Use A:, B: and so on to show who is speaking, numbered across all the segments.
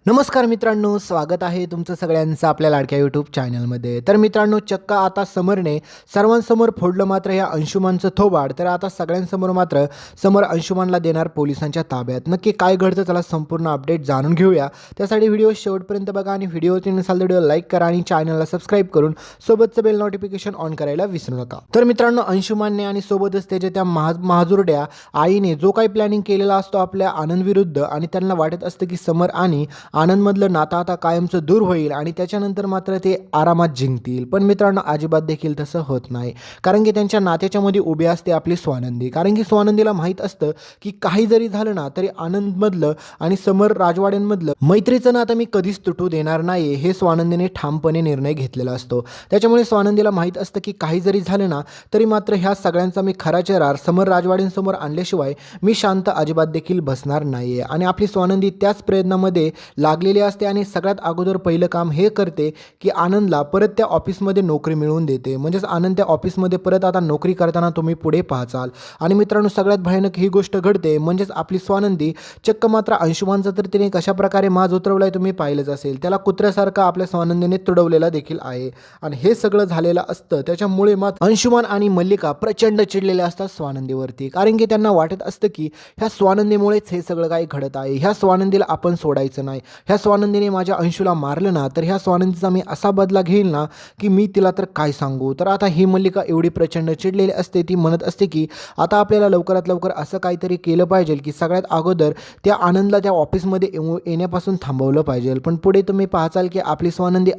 A: नमस्कार मित्रांनो, स्वागत आहे तुमचं सगळ्यांचं आपल्या लाडक्या यूट्यूब चॅनलमध्ये. तर मित्रांनो, चक्क आता समरने सर्वांसमोर फोडलं मात्र या अंशुमानचं थोबाड. तर आता सगळ्यांसमोर मात्र समर अंशुमानला देणार पोलिसांच्या ताब्यात. नक्की काय घडतं चला संपूर्ण अपडेट जाणून घेऊया. त्यासाठी व्हिडिओ शेवटपर्यंत बघा आणि व्हिडिओवरती नसाल तर व्हिडिओ लाईक करा आणि चॅनलला सबस्क्राईब करून सोबतचं बेल नोटिफिकेशन ऑन करायला विसरू नका. तर मित्रांनो, अंशुमानने आणि सोबतच त्याच्या त्या महाजुरड्या आईने जो काही प्लॅनिंग केलेला असतो आपल्या आनंद विरुद्ध आणि त्यांना वाटत असतं की समर आणि आनंदमधलं नातं आता कायमचं दूर होईल आणि त्याच्यानंतर मात्र ते आरामात जिंकतील. पण मित्रांनो, अजिबात देखील तसं होत नाही. कारण की त्यांच्या नात्याच्यामध्ये उभी असते आपली स्वानंदी. कारण की स्वानंदीला माहीत असतं की काही जरी झालं ना तरी आनंदमधलं आणि समर राजवाड्यांमधलं मैत्रीचं नातं मी कधीच तुटू देणार नाही, हे स्वानंदीने ठामपणे निर्णय घेतलेला असतो. त्याच्यामुळे स्वानंदीला माहीत असतं की काही जरी झालं ना तरी मात्र ह्या सगळ्यांचा मी खरा चेहरा समर राजवाड्यांसमोर आणल्याशिवाय मी शांत अजिबात देखील बसणार नाही आहे. आणि आपली स्वानंदी त्याच प्रयत्नामध्ये लागलेली असते आणि सगळ्यात अगोदर पहिलं काम हे करते की आनंदला परत त्या ऑफिसमध्ये नोकरी मिळवून देते. म्हणजेच आनंद त्या ऑफिसमध्ये परत आता नोकरी करताना तुम्ही पुढे पाहाचाल. आणि मित्रांनो, सगळ्यात भयानक ही गोष्ट घडते म्हणजेच आपली स्वानंदी चक्क मात्र अंशुमानचा तर तिने कशाप्रकारे माज उतरवलाय तुम्ही पाहिलंच असेल. त्याला कुत्र्यासारखा आपल्या स्वानंदीने तुडवलेला देखील आहे. आणि हे सगळं झालेलं असतं त्याच्यामुळे मात्र अंशुमान आणि मल्लिका प्रचंड चिडलेले असतात स्वानंदीवरती. कारण की त्यांना वाटत असतं की ह्या स्वानंदीमुळेच हे सगळं काही घडत आहे. ह्या स्वानंदीला आपण सोडायचं नाही. ह्या स्वानंदीने माझ्या अंशूला मारलं ना तर ह्या स्वानंदीचा मी असा बदला घेईल ना की मी तिला तर काय सांगू. तर आता ही मल्लिका एवढी प्रचंड चिडलेली असते. ती म्हणत असते की आता आपल्याला लवकरात लवकर असं काहीतरी केलं पाहिजे की सगळ्यात अगोदर त्या आनंदला त्या ऑफिसमध्ये येण्यापासून थांबवलं पाहिजे. पण पुढे तुम्ही पाहाचाल की आपली स्वानंदी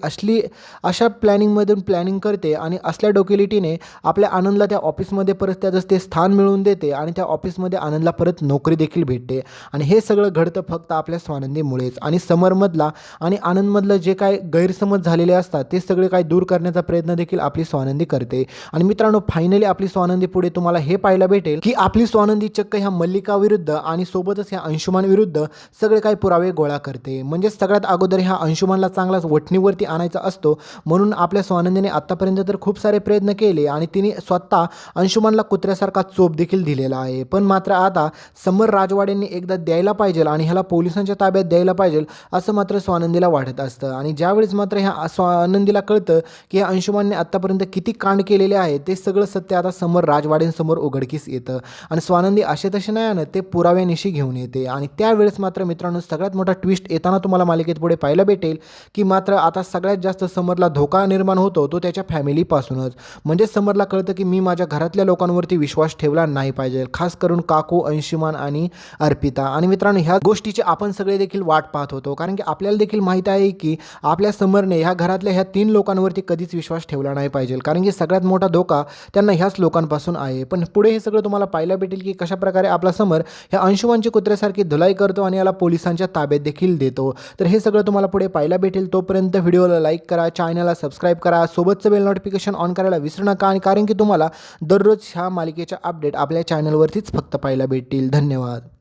A: अशा प्लॅनिंग करते आणि असल्या डोकेलिटीने आपल्या आनंदला त्या ऑफिसमध्ये परत त्याचं ते स्थान मिळवून देते आणि त्या ऑफिसमध्ये आनंदला परत नोकरी देखील भेटते. आणि हे सगळं घडतं फक्त आपल्या स्वानंदीमुळेच. आणि समरमधला आणि आनंदमधलं जे काय गैरसमज झालेले असतात ते सगळे काय दूर करण्याचा प्रयत्न देखील आपली स्वानंदी करते. आणि मित्रांनो, फायनली आपली स्वानंदी पुढे तुम्हाला हे पाहायला भेटेल की आपली स्वानंदी चक्क ह्या मल्लिका विरुद्ध आणि सोबतच ह्या अंशुमान विरुद्ध सगळे काही पुरावे गोळा करते. म्हणजे सगळ्यात अगोदर ह्या अंशुमानला चांगलाच वठणीवरती आणायचा असतो. म्हणून आपल्या स्वानंदीने आतापर्यंत तर खूप सारे प्रयत्न केले आणि तिने स्वतः अंशुमानला कुत्र्यासारखा चोप देखील दिलेला आहे. पण मात्र आता समर राजवाड्यांनी एकदा द्यायला पाहिजे आणि ह्याला पोलिसांच्या ताब्यात द्यायला पाहिजे असं मात्र स्वानंदीला वाटत असतं. आणि ज्यावेळेस मात्र ह्या स्वानंदीला कळतं की ह्या अंशुमानने आत्तापर्यंत किती कांड केलेले आहे ते सगळं सत्य आता समर राजवाड्यांसमोर उघडकीस येतं. आणि स्वानंदी असे तसे नाही आणत, ते पुराव्यानिशी घेऊन येते. आणि त्यावेळेस मात्र मित्रांनो, सगळ्यात मोठा ट्विस्ट येताना तुम्हाला मालिकेत पुढे पाहायला भेटेल की मात्र आता सगळ्यात जास्त समरला धोका निर्माण होतो तो त्याच्या फॅमिलीपासूनच. म्हणजे समरला कळतं की मी माझ्या घरातल्या लोकांवरती विश्वास ठेवला नाही पाहिजे, खास करून काकू, अंशुमान आणि अर्पिता. आणि मित्रांनो, ह्या गोष्टीची आपण सगळे देखील वाट पाहत होतो. कारण की आपल्याला देखील माहीत आहे की आपल्या समरने ह्या घरातल्या ह्या 3 लोकांवरती कधीच विश्वास ठेवला नाही पाहिजे. कारण की सगळ्यात मोठा धोका त्यांना ह्याच लोकांपासून आहे. पण पुढे हे सगळं तुम्हाला पाहायला भेटेल की कशाप्रकारे आपला समर ह्या अंशुमानची कुत्र्यासारखी धुलाई करतो आणि याला पोलिसांच्या ताब्यात देखील देतो. तर हे सगळं तुम्हाला पुढे पाहायला भेटेल. तोपर्यंत व्हिडिओला लाईक करा, चॅनलला सबस्क्राईब करा, सोबतचं बेल नोटिफिकेशन ऑन करायला विसरू नका. आणि कारण की तुम्हाला दररोज ह्या मालिकेच्या अपडेट आपल्या चॅनलवरतीच फक्त पाहायला भेटतील. धन्यवाद.